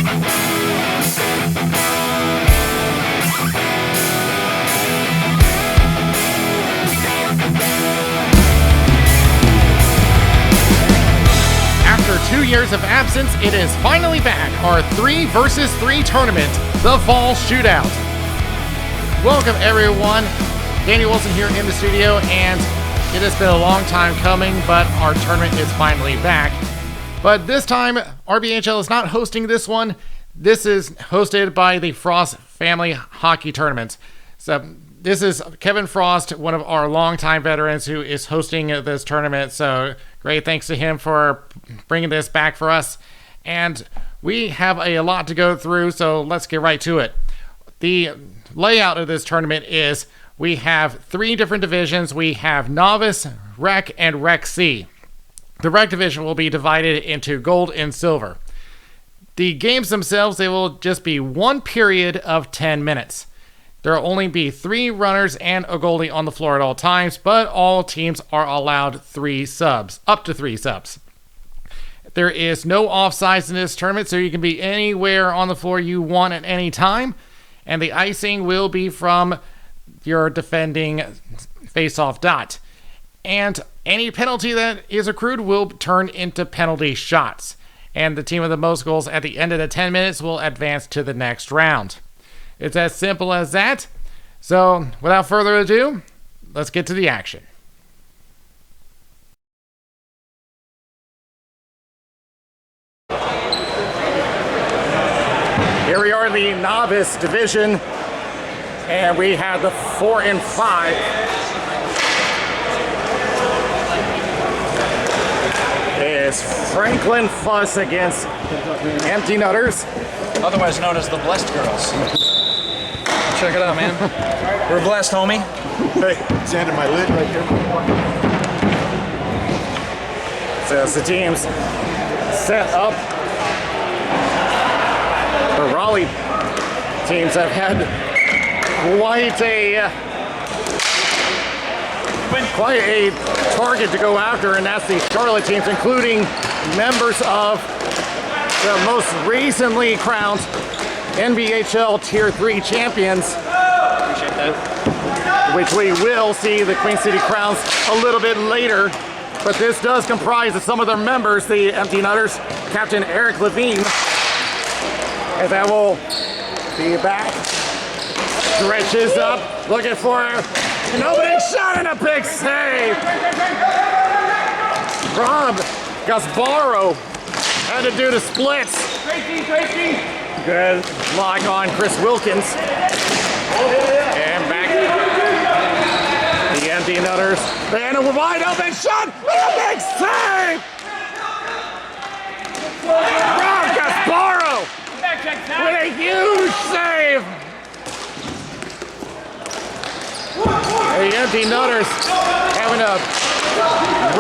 After 2 years of absence, it is finally back, our 3 versus 3 tournament, the Fall Shootout. Welcome everyone, Danny Wilson here in the studio, and it has been a long time coming, but our tournament is finally back. But this time, RBHL is not hosting this one. This is hosted by the Frost Family Hockey Tournament. So this is Kevin Frost, one of our longtime veterans, who is hosting this tournament. So great thanks to him for bringing this back for us. And we have a lot to go through, so let's get right to it. The layout of this tournament is we have 3 different divisions. We have Novice, Rec, and Rec C. The Rec division will be divided into gold and silver. The games themselves, they will just be 1 period of 10 minutes. There will only be 3 runners and a goalie on the floor at all times, but all teams are allowed 3 subs, up to 3 subs. There is no offsides in this tournament, so you can be anywhere on the floor you want at any time, and the icing will be from your defending face-off dot. And any penalty that is accrued will turn into penalty shots. And the team with the most goals at the end of the 10 minutes will advance to the next round. It's as simple as that. So, without further ado, let's get to the action. Here we are in the Novice division, and we have the 4 and 5. Is Franklin Fuss against Empty Nutters, otherwise known as the Blessed Girls. Check it out, man. We're blessed, homie. Hey, sanding my lid right here. So as the teams set up, the Raleigh teams have had quite a target to go after, and that's the Charlotte teams, including members of the most recently crowned NBHL Tier 3 champions. Appreciate that. Which we will see the Queen City Crowns a little bit later, but this does comprise of some of their members, the Empty Nutters, Captain Eric Levine, and that will be back. Stretches up, looking for an opening shot and a big save. Rob Gasbaro had to do the splits. Good lock on Chris Wilkins. And back the Empty Nutters. And a wide open shot and a big save. Rob Gasbaro with a huge save. The Empty Nutters having a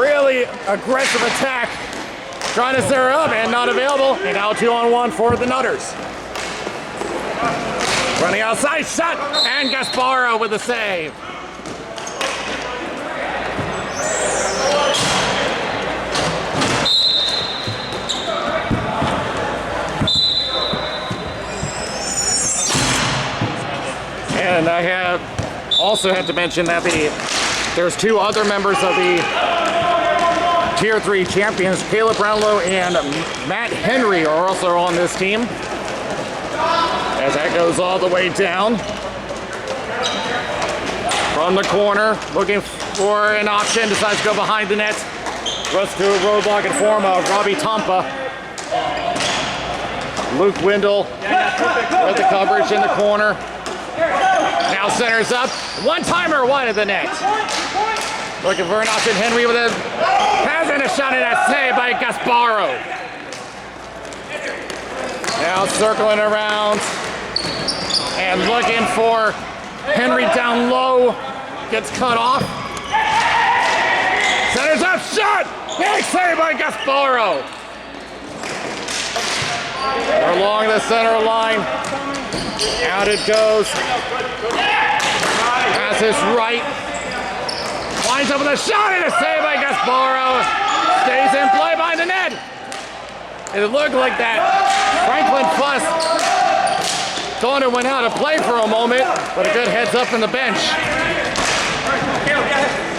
really aggressive attack, trying to stir up and not available. And now 2-on-1 for the Nutters. Running outside, shot, and Gasbaro with a save. And I also have to mention that there's 2 other members of the Tier 3 champions. Caleb Brownlow and Matt Henry are also on this team. As that goes all the way down. From the corner, looking for an option, decides to go behind the net. Runs to a roadblock in form of Robbie Tampa. Luke Windle with the coverage in the corner. Now centers up, one-timer wide of the net. Looking for an option, Henry with a pass and a shot and a save by Gasbaro. Now circling around and looking for Henry down low, gets cut off. Centers up, shot, big save by Gasbaro. Along the center line. Out it goes. Passes right. Winds up with a shot and a save by Gasbaro. Stays in play behind the net. It looked like that Franklin Fuss thought it went out of play for a moment, but a good heads up from the bench.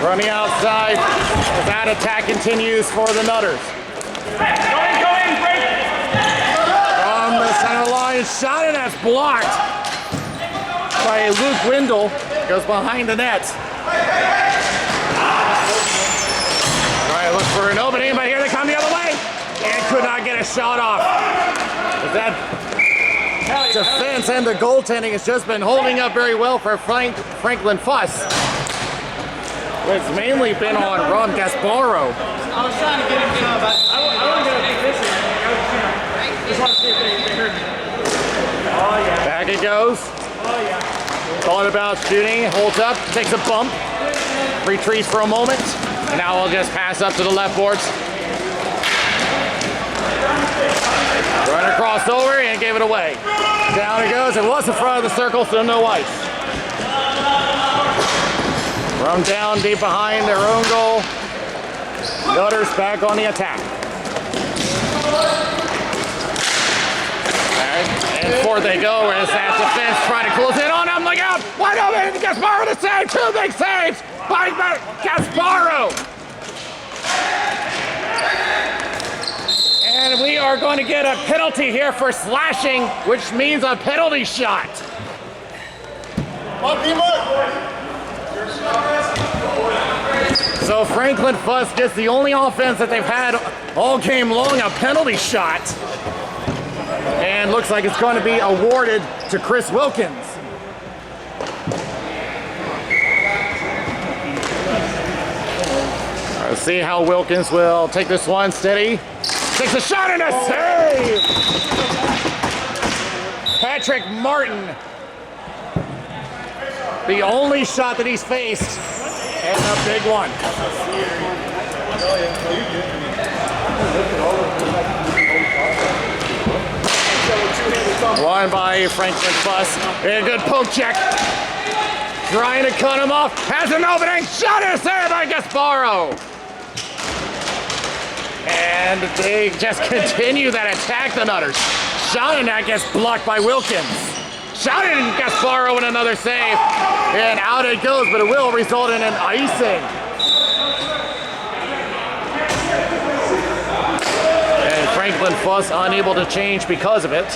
From the outside, as that attack continues for the Nutters. From the center line, shot and that's blocked by Luke Windle. Goes behind the net. All right, look for an opening, but here they come the other way. And could not get a shot off. But that defense and the goaltending has just been holding up very well for Franklin Fuss. It's mainly been on Ron Gasparo. I was trying to get him down, but I want to get a position. Just want to see if they heard me. Oh, yeah. Back it goes. Oh, yeah. Thought about shooting, holds up, takes a bump, retreats for a moment, and now we'll just pass up to the left boards. Run across over and gave it away. Down it goes. It was in front of the circle, so no ice. From down deep behind their own goal. Nutters back on the attack. And forth they go as that defense trying to close in on them. Look out! Wide open! Gasparo to save! Two big saves by Gasparo! And we are going to get a penalty here for slashing, which means a penalty shot. So Franklin Fuss gets the only offense that they've had all game long, a penalty shot. And looks like it's going to be awarded to Chris Wilkins. Let's see how Wilkins will take this one steady. Takes a shot and a save! Patrick Martin. The only shot that he's faced, and a big one. Won by Franklin Fuss. A good poke check. Trying to cut him off. Has an opening. Shot and a save by Gasparo. And they just continue that attack, the Nutters. Shot and that gets blocked by Wilkins. Shot and Gasparo with another save. And out it goes, but it will result in an icing. And Franklin Fuss unable to change because of it.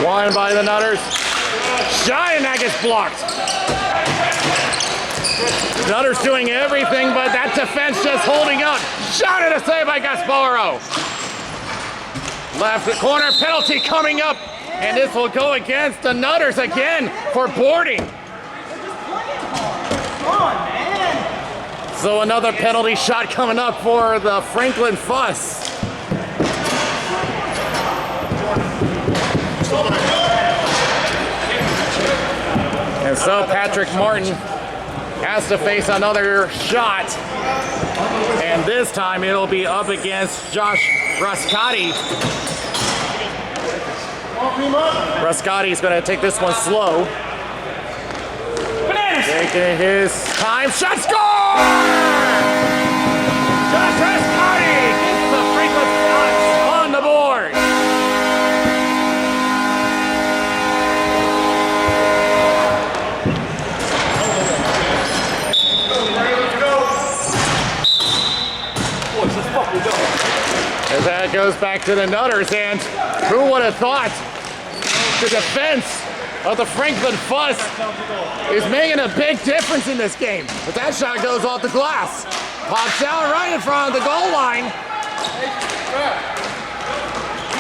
Won by the Nutters. Shot and that gets blocked. Nutters doing everything, but that defense just holding up. Shot and a save by Gasparo. Left corner penalty coming up, and this will go against the Nutters again for boarding. So another penalty shot coming up for the Franklin Fuss. And so Patrick Martin has to face another shot. And this time it'll be up against Josh Brascotti. Brascotti's going to take this one slow. Taking his time. Shot score! Josh Brascotti gets the Franklin Fuss on the board. As that goes back to the Nutters, and who would have thought the defense of the Franklin Fuss is making a big difference in this game. But that shot goes off the glass. Pops out right in front of the goal line.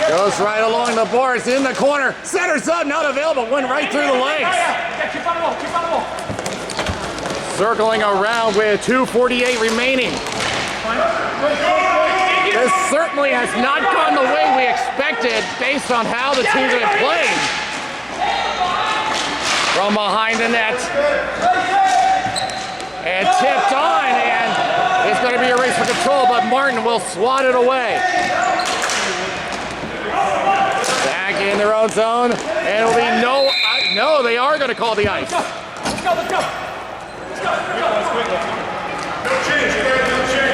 Goes right along the boards in the corner. Centers up, not available. Went right through the legs. Circling around with 2:48 remaining. This certainly has not gone the way we expected based on how the teams have been playing. From behind the net. And tipped on, and it's going to be a race for control, but Martin will swat it away. Back in their own zone, and it'll be No, they are going to call the ice. Let's go. Let's go. Let's go. Let's go. No change, guys, no change.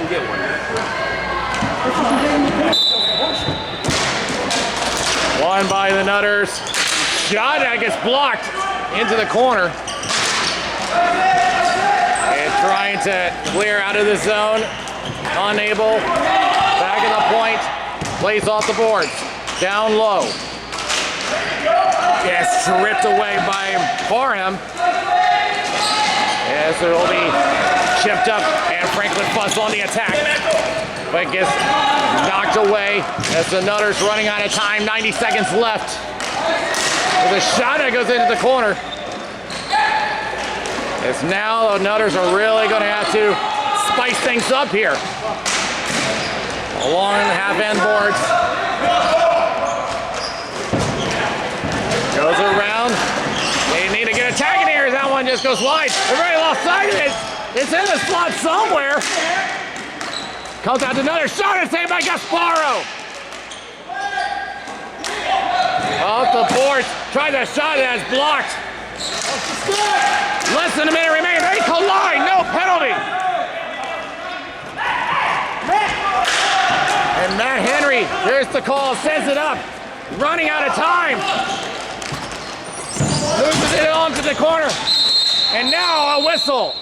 Get one. One by the Nutters. Shot that gets blocked into the corner. And trying to clear out of the zone. Unable. Back in the point. Plays off the boards. Down low. Gets stripped away by Parham. Yes, it will be chipped up, and Franklin Fuss on the attack. But gets knocked away as the Nutters running out of time. 90 seconds left. With a shot that goes into the corner. As now the Nutters are really going to have to spice things up here. Along the half-end boards. Goes around. They need to get a tag in here. That one just goes wide. They're very lost sight of it. It's in the slot somewhere. Comes out to another shot and saved by Gasparo. Off the boards. Tried the shot and it's blocked. Less than a minute remaining. They collide. No penalty. And Matt Henry, there's the call. Sends it up. Running out of time. Loses it onto the corner. And now a whistle.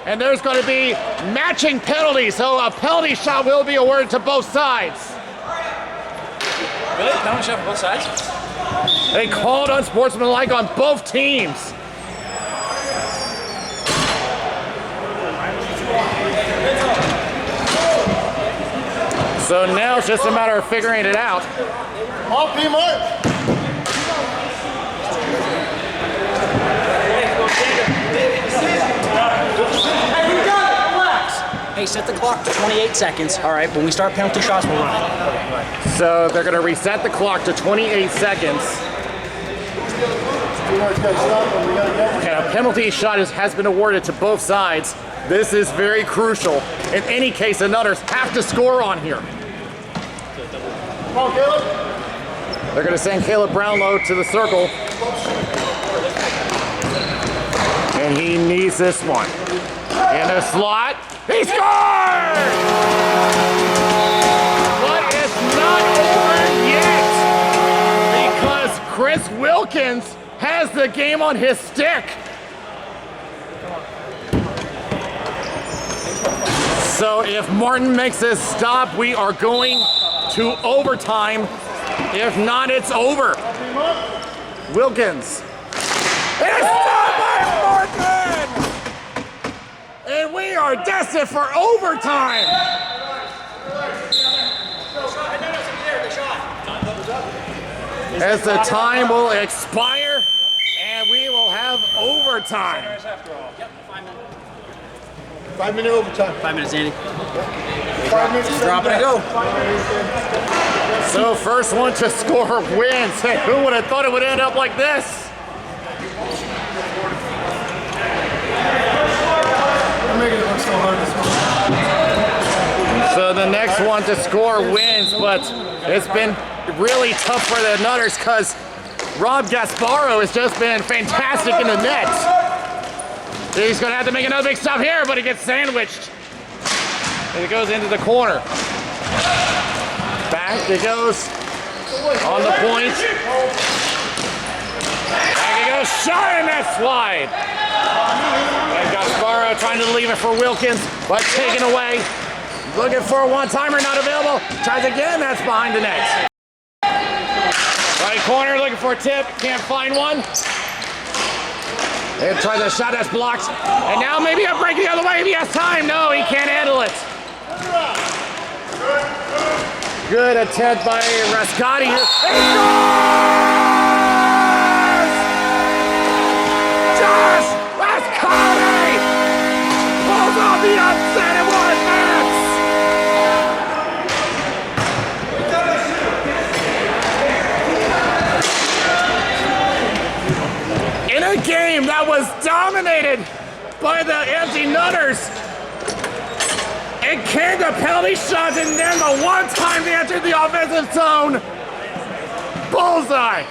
And there's going to be matching penalties, so a penalty shot will be awarded to both sides. Really? Penalty shot for both sides? They called unsportsmanlike on both teams. So now it's just a matter of figuring it out. Off P mark. Hey, set the clock to 28 seconds. All right, when we start penalty shots, we'll run it. So they're going to reset the clock to 28 seconds. And a penalty shot has been awarded to both sides. This is very crucial. In any case, the Nutters have to score on here. Come on, Caleb. They're going to send Caleb Brownlow to the circle. And he needs this one. In the slot. He scores! But it's not over yet because Chris Wilkins has the game on his stick. So if Martin makes this stop, we are going to overtime. If not, it's over. Wilkins. It's stopped by Martin! And we are destined for overtime. As the time will expire, and we will have overtime. 5 minute overtime. 5 minutes, Andy. 5 minutes. Drop it and go. So first one to score wins. Hey, who would have thought it would end up like this? So the next one to score wins, but it's been really tough for the Nutters because Rob Gasparo has just been fantastic in the net. He's going to have to make another big stop here, but he gets sandwiched. And it goes into the corner. Back it goes on the point. Back it goes, shot and that slide. And Gasparo trying to leave it for Wilkins, but taken away. Looking for a one-timer, not available. Tries again, that's behind the net. Right corner, looking for a tip, can't find one. And tries a shot that's blocked. And now maybe a break the other way if he has time. No, he can't handle it. Good attempt by Rascati. He scores! Josh Rascati pulls off the upset in 1 minute. In a game that was dominated by the empty Nutters, It came to penalty shots, and then the one time they entered the offensive zone, bullseye.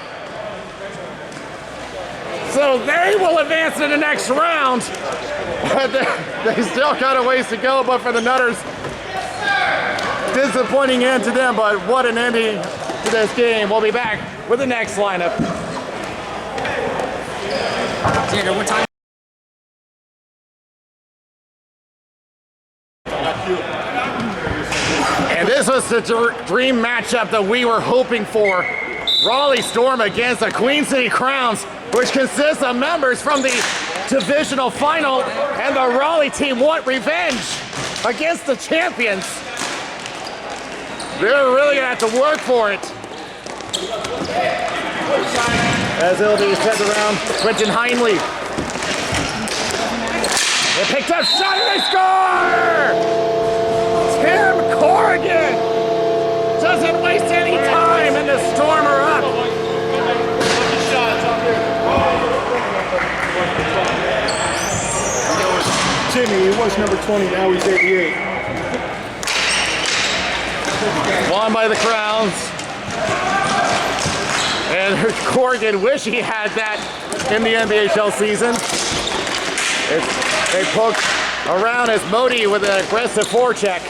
So they will advance to the next round. They still got a ways to go, but for the Nutters, disappointing end to them, but what an ending to this game. We'll be back with the next lineup. Xander, what time? And this was the dream matchup that we were hoping for. Raleigh Storm against the Queen City Crowns, which consists of members from the divisional final, and the Raleigh team want revenge against the champions. They're really gonna have to work for it. As it'll be sent around, Quentin Heinley. They picked up shot and they score! Tim Corrigan doesn't waste any time, and the Storm are up. Jimmy, he was number 20, now he's 88. Won by the Crowns. And Corrigan wish he had that in the NBHL season. They poked around as Modi with an aggressive forecheck.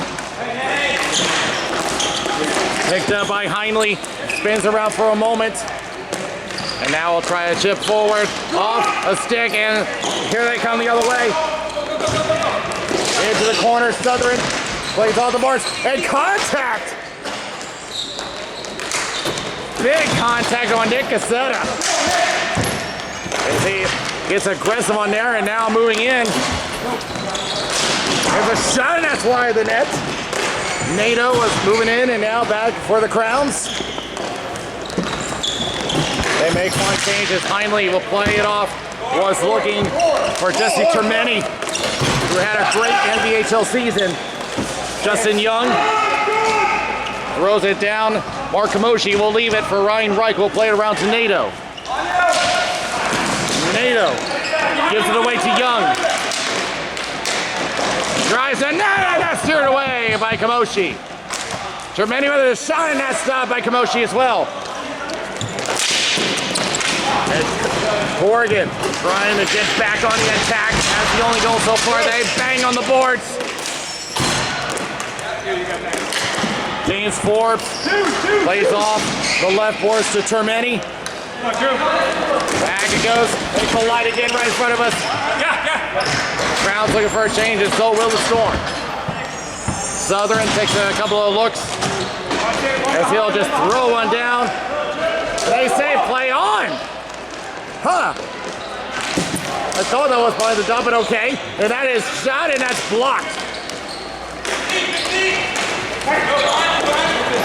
Picked up by Heinley, spins around for a moment. And now we'll try a chip forward, off a stick, and here they come the other way. Into the corner, Southern plays all the boards, and contact! Big contact on Nick Cassetta. As he gets aggressive on there, and now moving in. There's a shot, and that's wide of the net. NATO was moving in, and now back for the Crowns. They make one change as Heinley will play it off. Was looking for Jesse Termeni, who had a great NBHL season. Justin Young throws it down. Mark Kamoshi will leave it for Ryan Reich. Will play it around to NATO. NATO gives it away to Young. Drives the net, and that's steered away by Kamoshi. Termeni with a shot, and that's stopped by Kamoshi as well. And Corrigan trying to get back on the attack. That's the only goal so far. They bang on the boards. James Forbes plays off the left boards to Termeni. Back it goes. They collide again right in front of us. Crowd's looking for a change, and so will the Storm. Southern takes a couple of looks as he'll just throw one down. They say play on. Huh. I thought that was probably the dump, but okay. And that is shot, and that's blocked.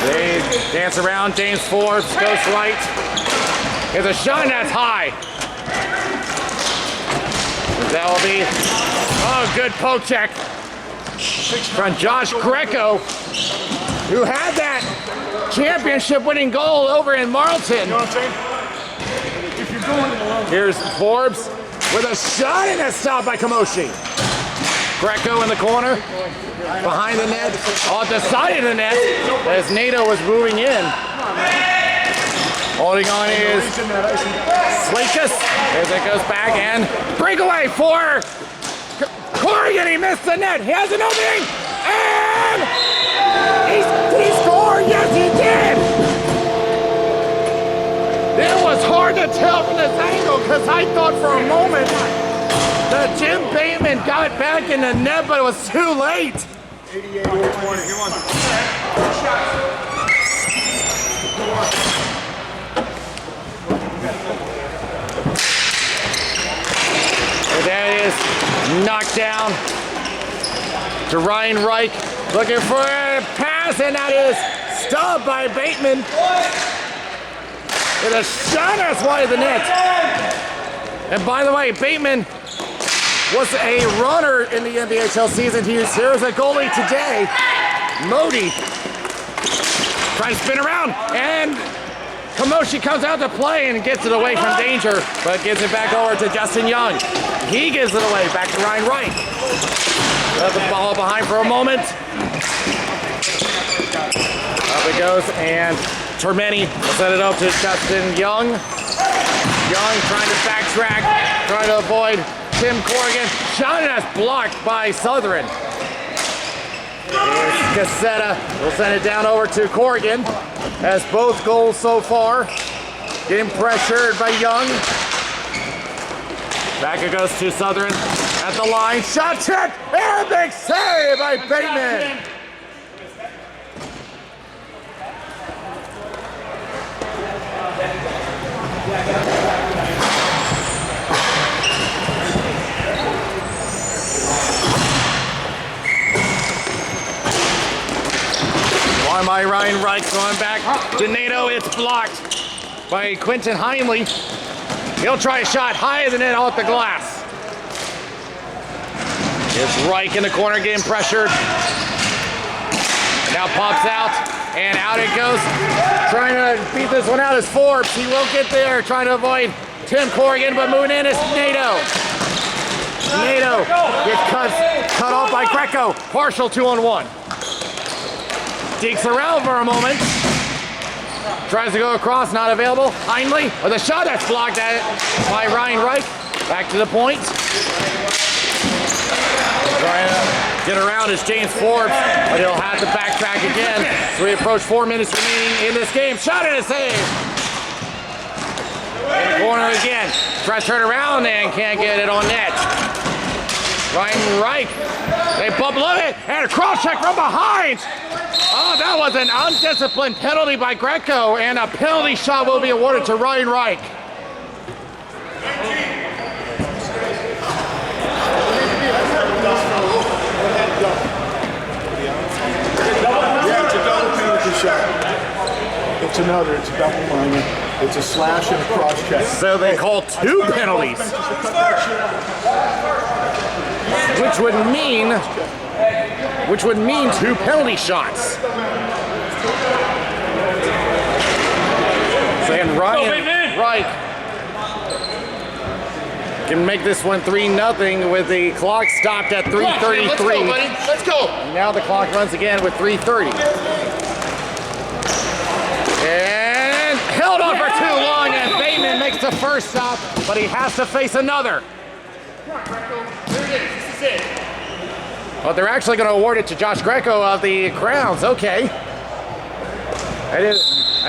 They dance around. James Forbes goes right. Here's a shot, and that's high. That will be, oh, good poke check from Josh Greco, who had that championship winning goal over in Marlton. You know what I'm saying? If you're going alone. Here's Forbes with a shot, and that's stopped by Kamoshi. Greco in the corner, behind the net, off the side of the net, as NATO was moving in. Holding on is Slikas, as it goes back, and breakaway for Corrigan. He missed the net. He has an opening, and he scored. Yes, he did. It was hard to tell from this angle because I thought for a moment that Jim Bateman got back in the net, but it was too late. 88 over 20. Come on. And that is knocked down to Ryan Reich, looking for a pass, and that is stopped by Bateman. With a shot, that's wide of the net. And by the way, Bateman was a runner in the NBHL season. Here's a goalie today, Modi. Trying to spin around, and Kamoshi comes out to play and gets it away from danger, but gives it back over to Justin Young. He gives it away back to Ryan Wright. Let the ball behind for a moment. Up it goes, and Termini will set it up to Justin Young. Young trying to backtrack, trying to avoid Tim Corrigan. Shot and that's blocked by Southern. Here's Cassetta. We'll send it down over to Corrigan. Has both goals so far. Getting pressured by Young. Back it goes to Southern at the line. Shot check and big save by Bateman. On by Ryan Reich, going back to NATO. It's blocked by Quentin Heinley. He'll try a shot higher than it off the glass. It's Reich in the corner getting pressured. And now pops out, and out it goes. Trying to beat this one out is Forbes. He won't get there, trying to avoid Tim Corrigan, but moving in is NATO. NATO gets cut off by Greco. Partial 2-on-1. Digs around for a moment. Tries to go across, not available. Heinley with a shot that's blocked at it by Ryan Reich. Back to the point. Trying to get around is James Forbes, but he'll have to backtrack again. So we approach 4 minutes remaining in this game. Shot and a save. In the corner again. Tries to turn around and can't get it on net. Ryan Reich. They bump it and a cross check from behind. Oh, that was an undisciplined penalty by Greco, and a penalty shot will be awarded to Ryan Reich. Yeah, it's a double penalty shot. It's another, it's a double minor. It's a slash and a cross check. So they call 2 penalties. Which would mean 2 penalty shots. And Ryan Reich can make this one 3-0 with the clock stopped at 3:33. Let's go, buddy. Let's go. Now the clock runs again with 3:30. And held on for too long, and Bateman makes the first stop, but he has to face another. Come on, Greco. There it is. This is it. But they're actually going to award it to Josh Greco of the Crowns. Okay. I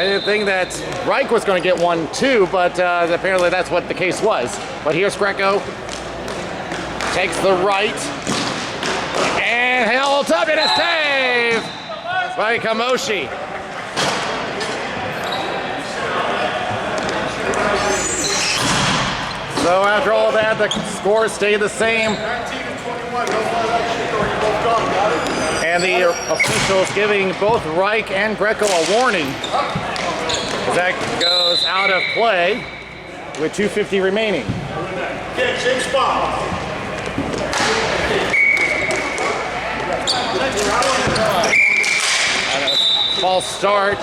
didn't think that Reich was going to get one too, but apparently that's what the case was. But here's Greco. Takes the right. And held up in a save by Kamoshi. So after all that, the scores stay the same. And the officials giving both Reich and Greco a warning. That goes out of play with 2:50 remaining. Okay, same spot. False start.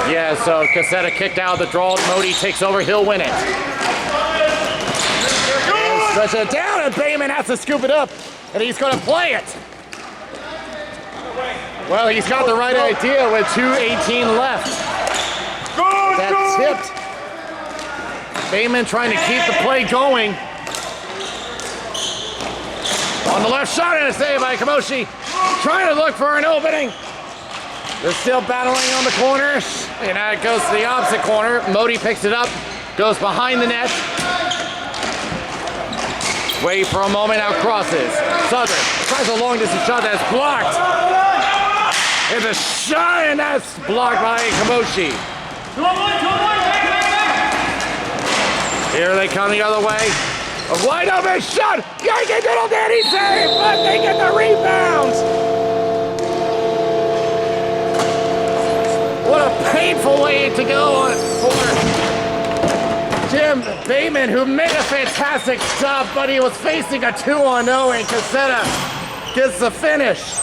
Yeah, so Cassetta kicked out of the draw. Modi takes over. He'll win it. Stretch it down, and Bateman has to scoop it up, and he's going to play it. Well, he's got the right idea with 2:18 left. That tipped. Bateman trying to keep the play going. On the left shot, and a save by Kamoshi. Trying to look for an opening. They're still battling on the corners. And now it goes to the opposite corner. Modi picks it up, goes behind the net. Wait for a moment, now crosses. Southern tries a long distance shot that's blocked. It's a shot, and that's blocked by Kamoshi. Here they come the other way. A wide open shot. Yankee Diddle Danny save, but they get the rebound. What a painful way to go for Jim Bateman, who made a fantastic stop, but he was facing a 2-on-0, and Cassetta gets the finish.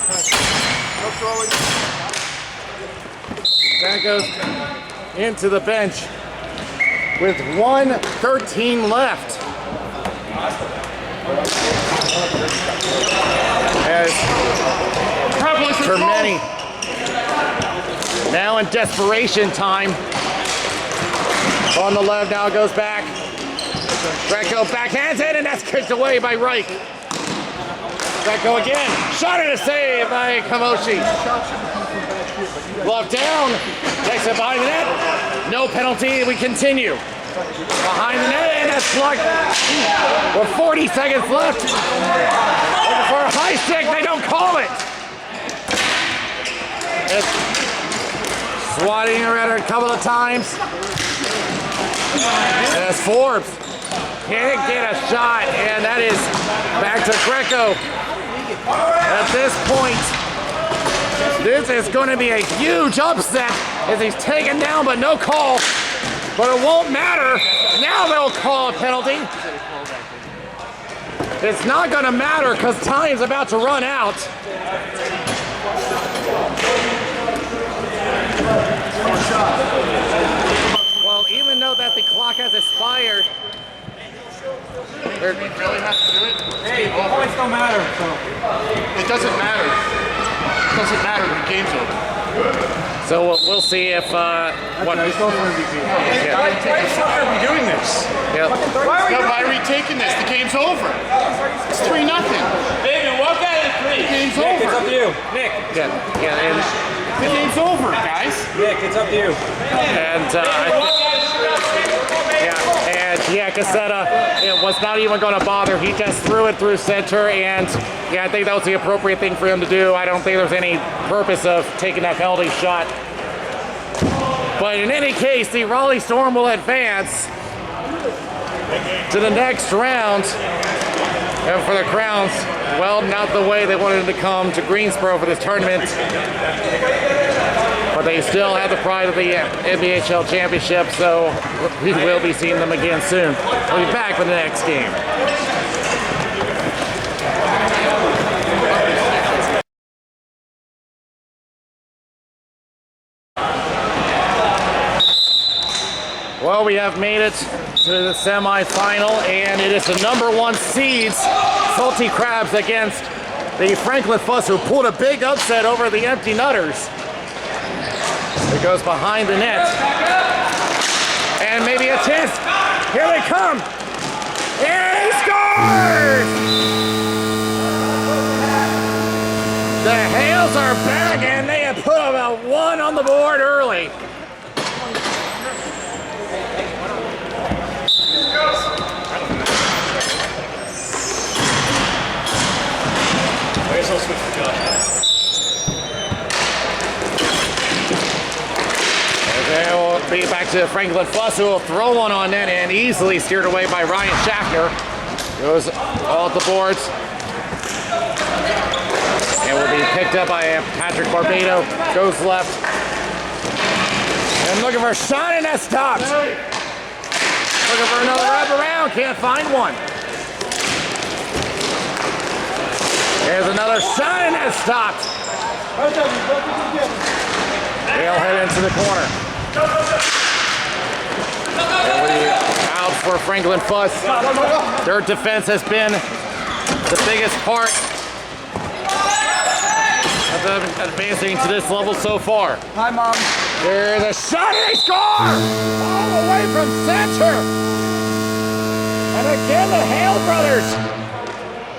That goes into the bench. with 1:13 left. As Termeni now in desperation time. On the left, now goes back. Greco backhands it, and that's kicked away by Reich. Greco again. Shot and a save by Kamoshi. Glove down. Takes it behind the net. No penalty. We continue. Behind the net, and that's blocked. With 40 seconds left. Looking for a high stick. They don't call it. It's swatting around her a couple of times. As Forbes can't get a shot, and that is back to Greco. At this point, this is going to be a huge upset as he's taken down, but no call. But it won't matter. Now they'll call a penalty. It's not going to matter because time's about to run out. Well, even though that the clock has expired, We really have to do it? Hey, points don't matter. So. It doesn't matter. It doesn't matter. The game's over. so we'll see if what. He's going for MVP. Yeah. Why the fuck are we doing this? Yep. Why are we taking this? The game's over. It's 3-0. David, walk out of the 3. The game's Nick, over. it's up to you. Nick. Yeah, and The game's over, guys. Nick, it's up to you. Cassetta, it was not even going to bother. He just threw it through center, and I think that was the appropriate thing for him to do. I don't think there's any purpose of taking that penalty shot. But in any case, the Raleigh Storm will advance to the next round. And for the Crowns, well, not the way they wanted to come to Greensboro for this tournament. But they still have the pride of the NBHL championship, so we will be seeing them again soon. We'll be back for the next game. Well, we have made it to the semifinal, and it is the #1 seeds, Salty Crabs, against the Franklin Fuss, who pulled a big upset over the Empty Nutters. It goes behind the net. And maybe a chance. Here they come. And he scores! The Hales are back, and they have put about 1 on the board early. Okay, we'll be back to Franklin Fuss, who will throw one on net and easily steered away by Ryan Schaffner. Goes all at the boards. And will be picked up by Patrick Barbado. Goes left. And looking for a shot, and that's stopped. Looking for another wraparound, can't find one. There's another shot, and that's stopped. They'll head into the corner. Out for Franklin Fuss. Their defense has been the biggest part of them advancing to this level so far. Hi, Mom. There's a shot, and they score! All the way from center. And again, the Hale brothers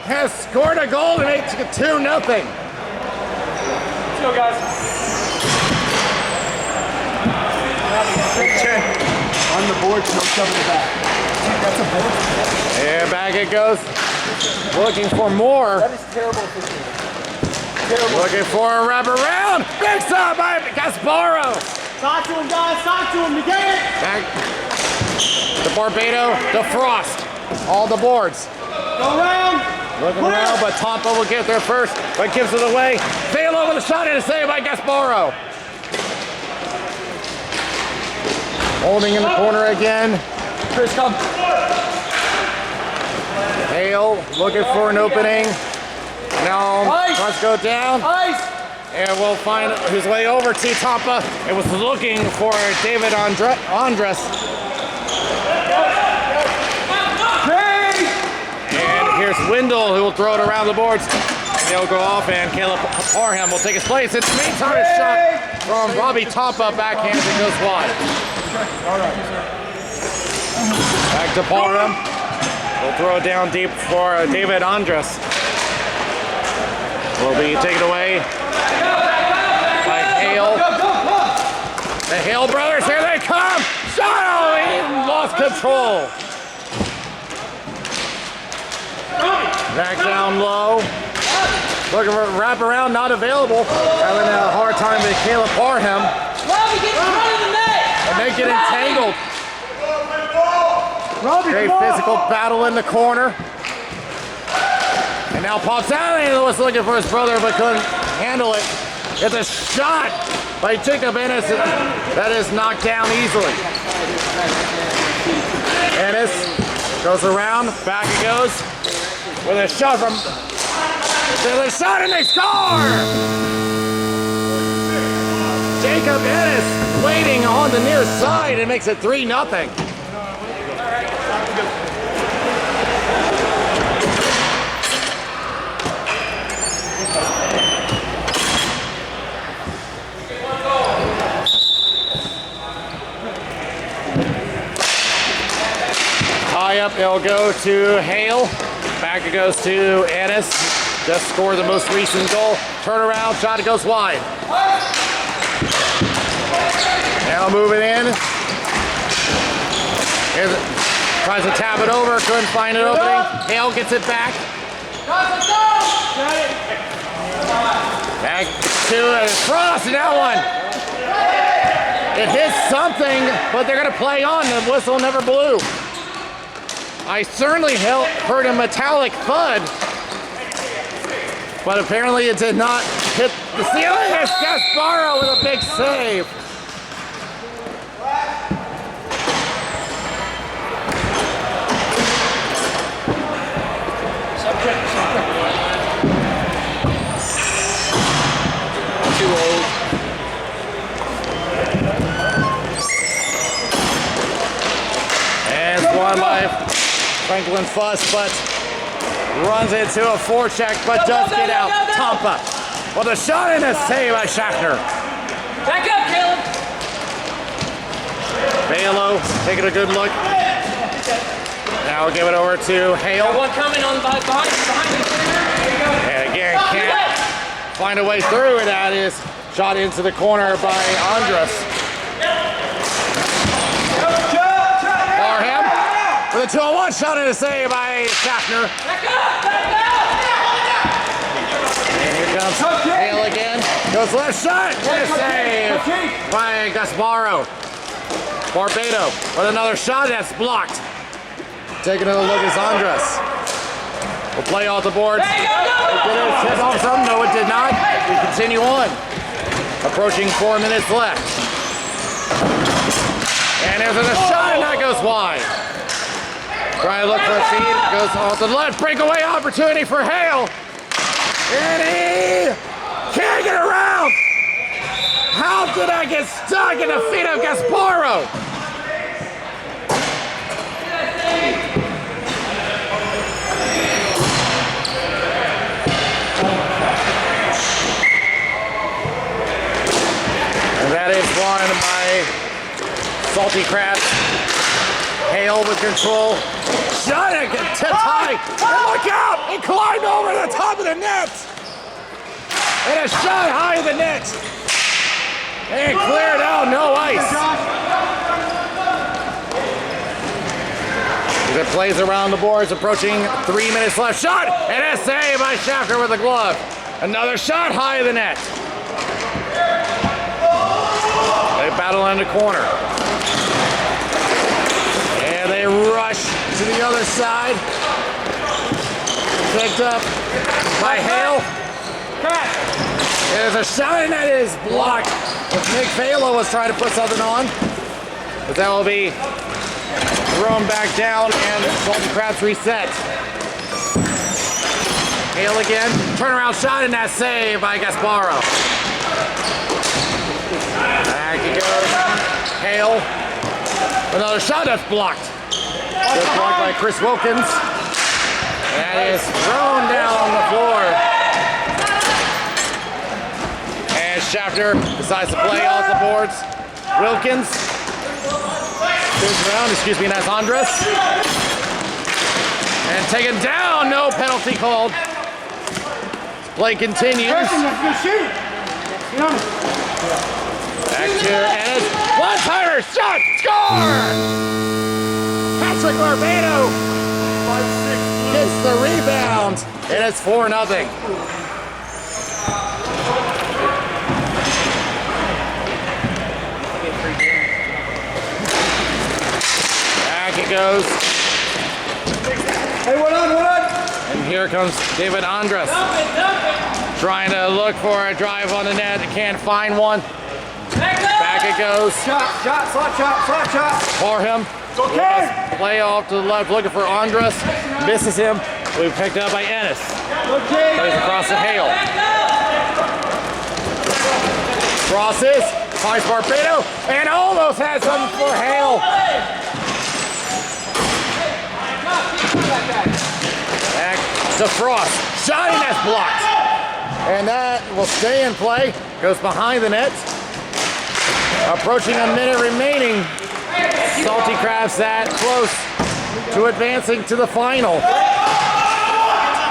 has scored a goal to make it 2-0. Let's go, guys. On the boards, no shove in the back. That's a board. Yeah, back it goes. Looking for more. That is terrible officiating. Terrible. Looking for a wraparound. Big stop by Gasparo. Talk to him, guys. Talk to him. You get it? Back. The Barbado, the Frost. All the boards. Go around. Looking around, but Tampa will get there first, but gives it away. Fail over the shot, and a save by Gasparo. Holding in the corner again. Chris, come. Hale looking for an opening. Now let's go down. Ice. And we'll find his way over to Tampa. It was looking for David Andres. Wendell, who will throw it around the boards. And he'll go off, and Caleb Parham will take his place. It's means on a shot from Robbie Tompa, backhand, and goes wide. Back to Parham. We'll throw it down deep for David Andres. Will be taken away by Hale. The Hale brothers, here they come! Shot! Oh, he lost control. Back down low. Looking for a wraparound, not available. Having a hard time with Caleb Parham. And they get entangled. Great physical battle in the corner. And now pops out, and was looking for his brother but couldn't handle it. It's a shot by Jacob Ennis that is knocked down easily. Ennis goes around, back it goes with a shot from the shot, and they score! Jacob Ennis waiting on the near side and makes it 3-0. High up, it'll go to Hale. Back it goes to Ennis. Just scored the most recent goal. Turnaround shot, it goes wide. Now moving in. Tries to tap it over, couldn't find an opening. Hale gets it back. Back to it, cross, and that one. It hits something, but they're gonna play on. The whistle never blew. I certainly heard a metallic thud, but apparently it did not hit the ceiling. It's Gasparo with a big save. Too old. And it's won by Franklin Fuss, but runs into a forecheck, but does get out. Tompa with a shot and a save by Schaffner. Back up, Caleb. Balo taking a good look. Now we'll give it over to Hale. One coming on behind you. There you go. And again, can't find a way through, and that is shot into the corner by Andres. Parham with a 2-on-1 shot and a save by Schaffner. And here comes Hale again. Goes left shot and a save by Gasparo. Barbado with another shot that's blocked. Taking a look is Andres. We'll play off the boards. Did it hit off something? No, it did not. We continue on. Approaching 4 minutes left. And there's a shot, and that goes wide. Trying to look for a feed. Goes off to the left. Breakaway opportunity for Hale. And he can't get around. How did I get stuck in the feet of Gasparo? That is won by Salty Crabs. Hale with control. Shot it, tipped high. And look out! It climbed over the top of the net. And a shot high of the net. And cleared out, no ice. As it plays around the boards, approaching 3 minutes left. Shot! And a save by Schaffner with the glove. Another shot high of the net. They battle in the corner. And they rush to the other side. Picked up by Hale. There's a shot, and that is blocked. Nick Vela was trying to put something on. But that will be thrown back down, and Salty Crabs reset. Hale again. Turnaround shot, and that save by Gasparo. Back he goes. Hale. Another shot that's blocked. Just blocked by Chris Wilkins. That is thrown down on the floor. And Schaffner decides to play off the boards. Wilkins spins around, and that's Andres. And taken down, no penalty called. Play continues. Back to Ennis. One-timer, shot, score! Patrick Barbado gets the rebound, and it's 4-0. Back it goes. Hey, what on? And here comes David Andres. Trying to look for a drive on the net. Can't find one. Back it goes. Slap shot. For him. Okay. Play off to the left, looking for Andres. Misses him. We picked up by Ennis. Okay. Plays across to Hale. Crosses. Finds Barbado. And almost has something for Hale. Back to Frost. Shot, and that's blocked. And that will stay in play. Goes behind the net. Approaching a minute remaining. Salty Crabs that close to advancing to the final.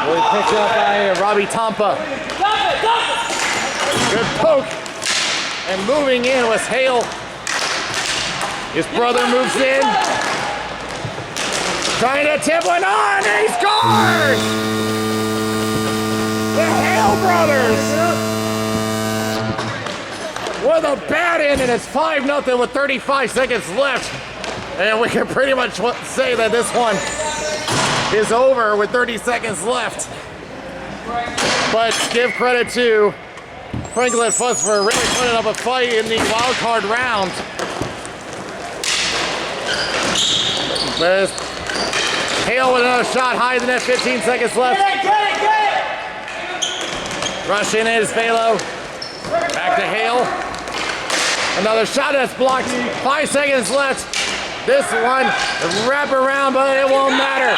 Really picked up by Robbie Tampa. Good poke. And moving in was Hale. His brother moves in. Trying to tip one on, and he scores! The Hale brothers! With a bad end, and it's 5-0 with 35 seconds left. And we can pretty much say that this one is over with 30 seconds left. But give credit to Franklin Fuss for really putting up a fight in the wild card round. But Hale with another shot high in the net, 15 seconds left. Get it! Rush in is Velo. Back to Hale. Another shot that's blocked. 5 seconds left. This one, wrap around, but it won't matter.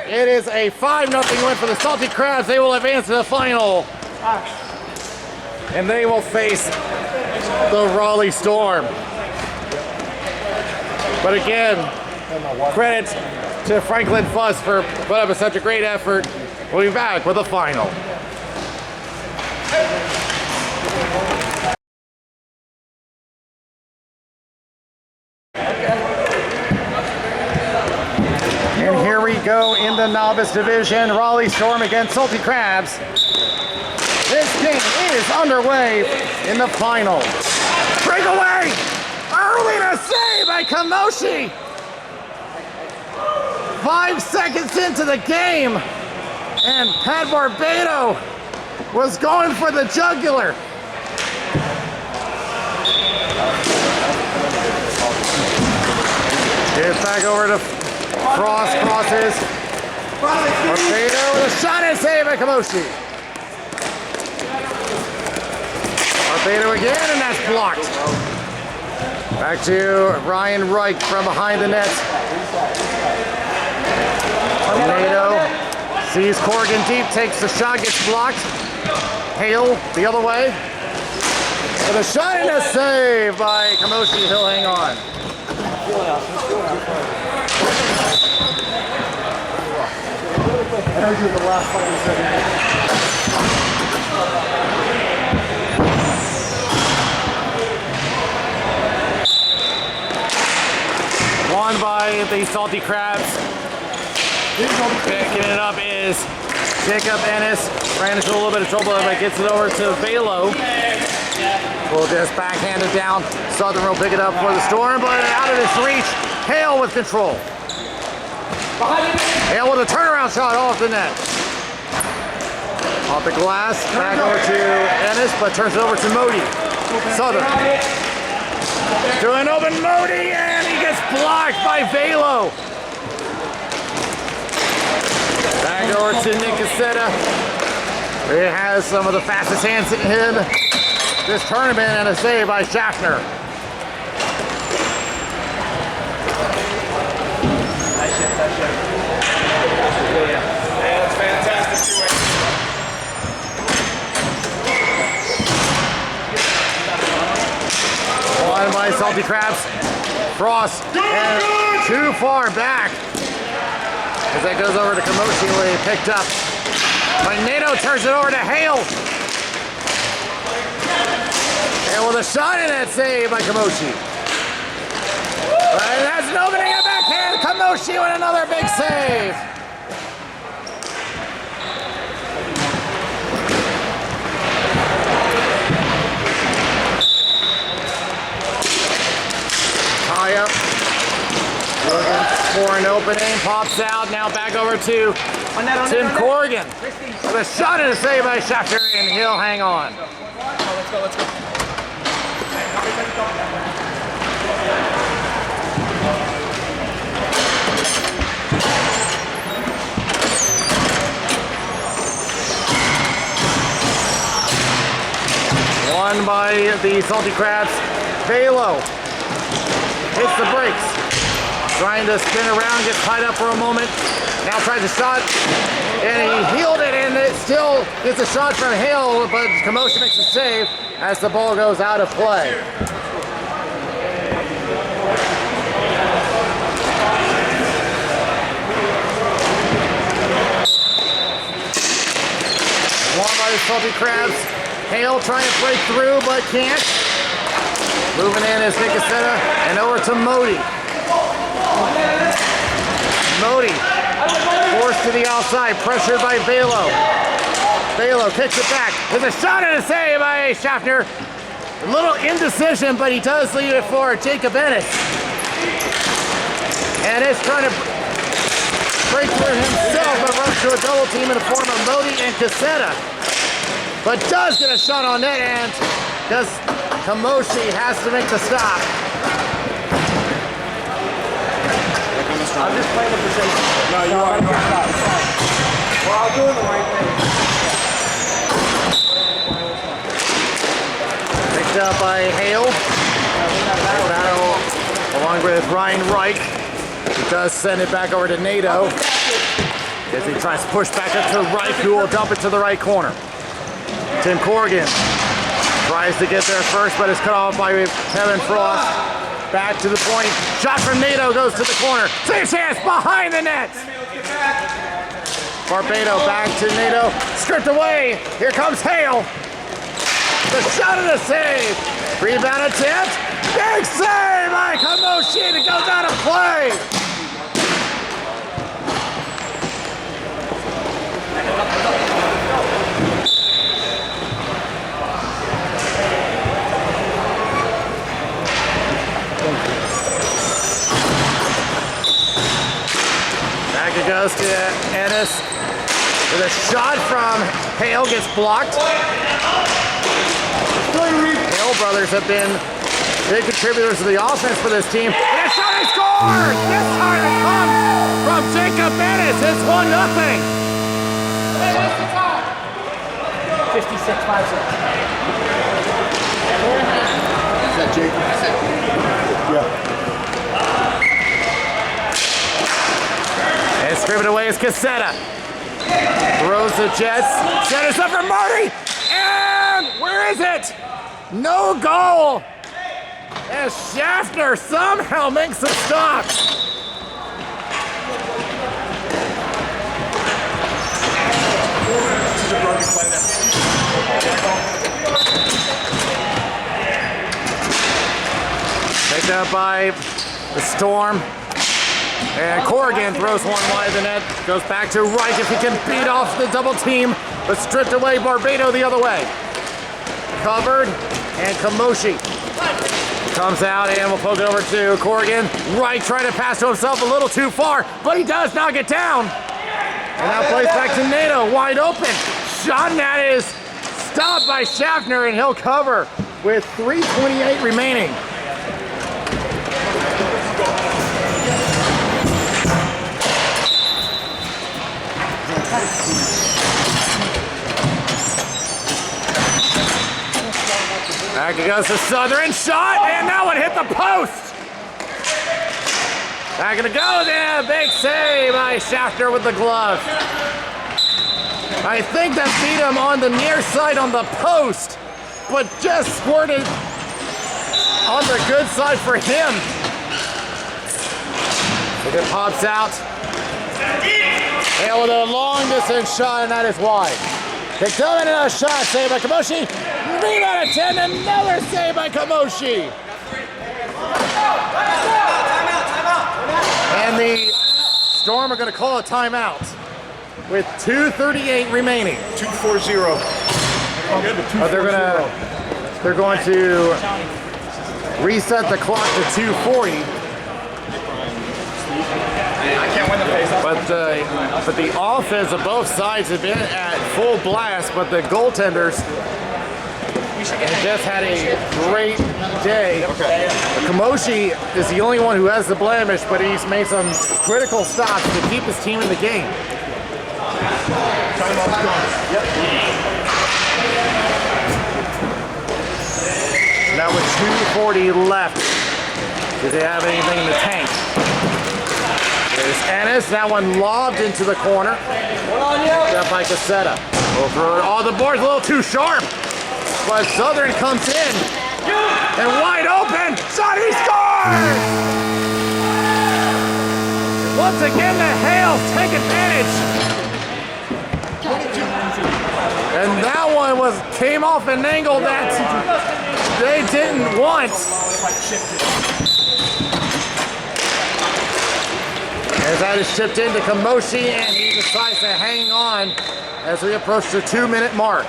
It is a 5-0 win for the Salty Crabs. They will advance to the final. And they will face the Raleigh Storm. But again, credit to Franklin Fuss for putting up such a great effort. We'll be back with the final. And here we go in the novice division. Raleigh Storm against Salty Crabs. This game is underway in the final. Breakaway! Early to save by Kamoshi. 5 seconds into the game, and Pat Barbado was going for the jugular. It's back over to Frost, crosses. Barbado with a shot and save by Kamoshi. Barbado again, and that's blocked. Back to Ryan Reich from behind the net. Tornado sees Corrigan deep, takes the shot, gets blocked. Hale the other way. With a shot and a save by Kamoshi. He'll hang on. Won by the Salty Crabs. Picking it up is Jacob Ennis. Ran into a little bit of trouble, but gets it over to Velo. We'll just backhand it down. Southern will pick it up for the Storm, but out of his reach. Hale with control. Hale with a turnaround shot off the net. Off the glass, back over to Ennis, but turns it over to Modi. Southern. To an open Modi, and he gets blocked by Velo. Back over to Nick Cassetta. He has some of the fastest hands in this tournament, and a save by Schaffner. That's fantastic. One by Salty Crabs. Frost and too far back. As that goes over to Kamoshi where he picked up. But Nato turns it over to Hale. And with a shot in that save by Kamoshi. And that's an opening and backhand. Kamoshi with another big save. Tie up. Looking for an opening. Pops out. Now back over to Tim Corrigan. With a shot and a save by Schafter, and he'll hang on. Let's go. One by the Salty Crabs. Velo hits the brakes. Trying to spin around, gets tied up for a moment. Now tries a shot, and he healed it, and it still gets a shot from Hale, but Kamoshi makes a save as the ball goes out of play. One by the Salty Crabs. Hale trying to break through, but can't. Moving in is Nick Cassetta, and over to Modi. Modi forced to the outside, pressured by Velo. Velo kicks it back. There's a shot and a save by Schaffner. A little indecision, but he does leave it for Jacob Ennis. Ennis trying to break through himself, but runs to a double team in the form of Modi and Cassetta. But does get a shot on net, and does Kamoshi has to make the stop. I'm just playing with the same. No, you are. Well, I'm doing the right thing. Picked up by Hale. Battle along with Ryan Reich. He does send it back over to Nato as he tries to push back up to Reich, who will dump it to the right corner. Tim Corrigan tries to get there first, but is cut off by Kevin Frost. Back to the point. Shot from Nato goes to the corner. Save chance behind the net. Barbado back to Nato. Stripped away. Here comes Hale. The shot and the save. Rebound attempt. Big save by Kamoshi. It goes out of play. Back it goes to Ennis with a shot from Hale, gets blocked. Hale brothers have been big contributors to the offense for this team. And a shot and scores! This time it comes from Jacob Ennis. It's 1-0. 56, 5 seconds. Is that Jacob? Yeah. And screaming away is Cassetta. Throws the Jets. Centers up for Marty. And where is it? No goal. And Schaffner somehow makes a stop. Picked up by the Storm. And Corrigan throws one wide of the net. Goes back to Reich if he can beat off the double team, but stripped away Barbado the other way. Covered, and Kamoshi comes out and will poke it over to Corrigan. Reich trying to pass to himself a little too far, but he does knock it down. And now plays back to Nato, wide open. Shot, and that is stopped by Schaffner, and he'll cover with 3:28 remaining. Back it goes to Southern, shot, and that one hit the post. Not gonna go there. Big save by Schaffner with the glove. I think that beat him on the near side on the post, but just squirted on the good side for him. If it pops out. And with a long distance shot, and that is wide. Picked up and another shot, saved by Kamoshi. Rebound attempt, another save by Kamoshi. And the Storm are going to call a timeout with 2:38 remaining. 2-4-0. They're going to reset the clock to 2:40. But the offense of both sides have been at full blast, but the goaltenders just had a great day. Kamoshi is the only one who has the blemish, but he's made some critical stops to keep his team in the game. Now with 2:40 left, do they have anything in the tank? There's Ennis, that one lobbed into the corner. Step by Cassetta. We'll throw it all the boards, a little too sharp. But Southern comes in and wide open. Shot, he scores! Once again, the Hales take advantage. And that one came off an angle that they didn't want. As that is chipped into Kamoshi, and he decides to hang on as we approach the 2-minute mark.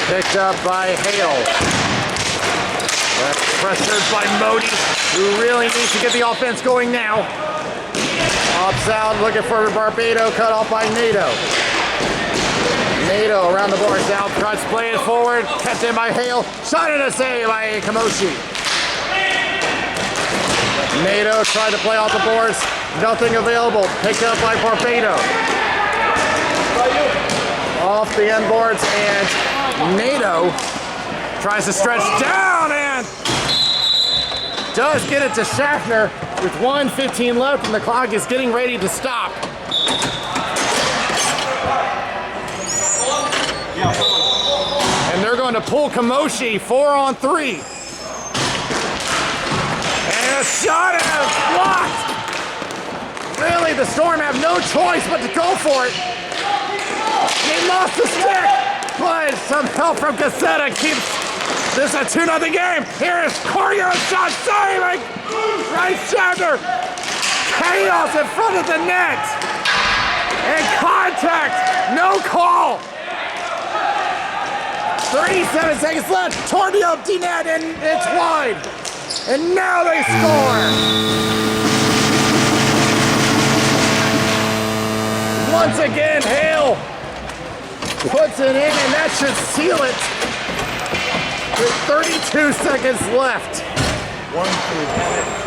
Picked up by Hale. That's pressured by Modi, who really needs to get the offense going now. Ops out, looking for Barbado, cut off by Nato. Nato around the boards now, tries to play it forward, kept in by Hale, shot and a save by Kamoshi. Nato tried to play off the boards, nothing available, picked up by Barbado. Off the end boards, and Nato tries to stretch down and does get it to Schaffner with 1:15 left, and the clock is getting ready to stop. And they're going to pull Kamoshi 4-on-3. And a shot is blocked. Really, the Storm have no choice but to go for it. He lost the stick, but some help from Cassetta keeps this a 2-0 game. Here is Corio, shot saved by Schaffner. Chaos in front of the net. And contact, no call. 37 seconds left, toward the empty net, and it's wide. And now they score. Once again, Hale puts it in, and that should seal it. With 32 seconds left. 1-3.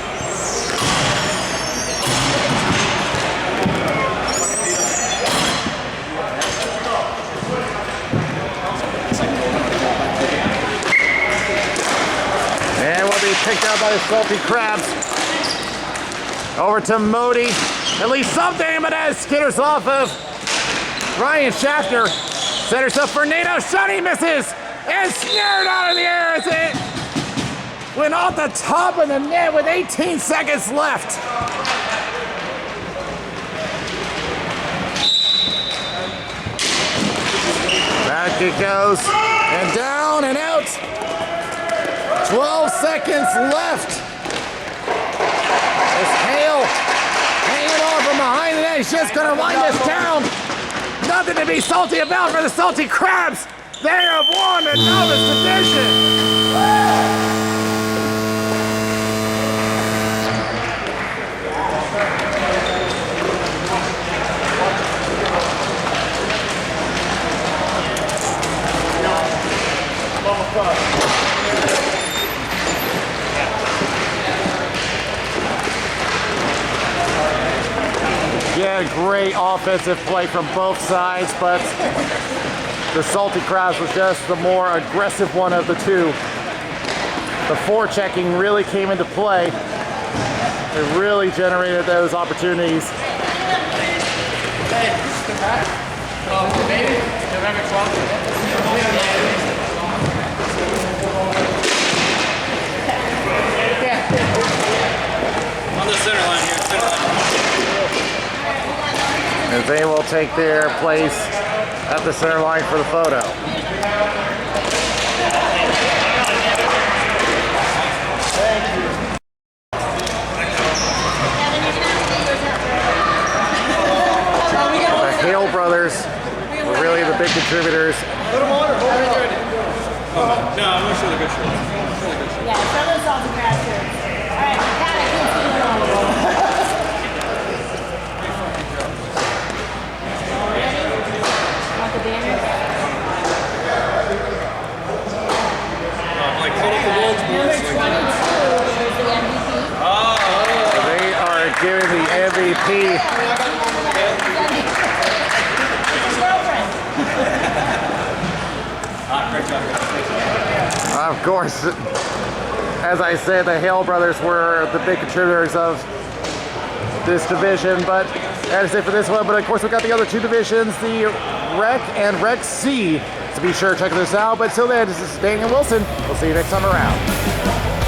And will be picked up by the Salty Crabs. Over to Modi. At least something, but as skitters off of Ryan Schaffner. Centers up for Nato. Shot, he misses. And snared out of the air as it went off the top of the net with 18 seconds left. Back it goes. And down and out. 12 seconds left. It's Hale hanging on from behind the net. He's just going to wind us down. Nothing to be salty about for the Salty Crabs. They have won the Novice Division. Yeah, great offensive play from both sides, but The Salty Crabs was just the more aggressive one of the two. The forechecking really came into play. It really generated those opportunities. Hey, baby, November 12th. On the center line here, center line. As they will take their place at the center line for the photo. The Hale brothers were really the big contributors. No, I'm not sure the good shirts. Yeah, some of those salty crab shirts. All right, Pat, I can't see you all. Ready? Want the banner? Like, hold up the world's Number 22 is the MVP. They are giving the MVP. His girlfriend. Of course, as I said, the Hale brothers were the big contributors of this division, but that's it for this one. But of course, we've got the other two divisions, the Rec and Rec C. So be sure to check this out. But till then, this is Daniel Wilson. We'll see you next time around.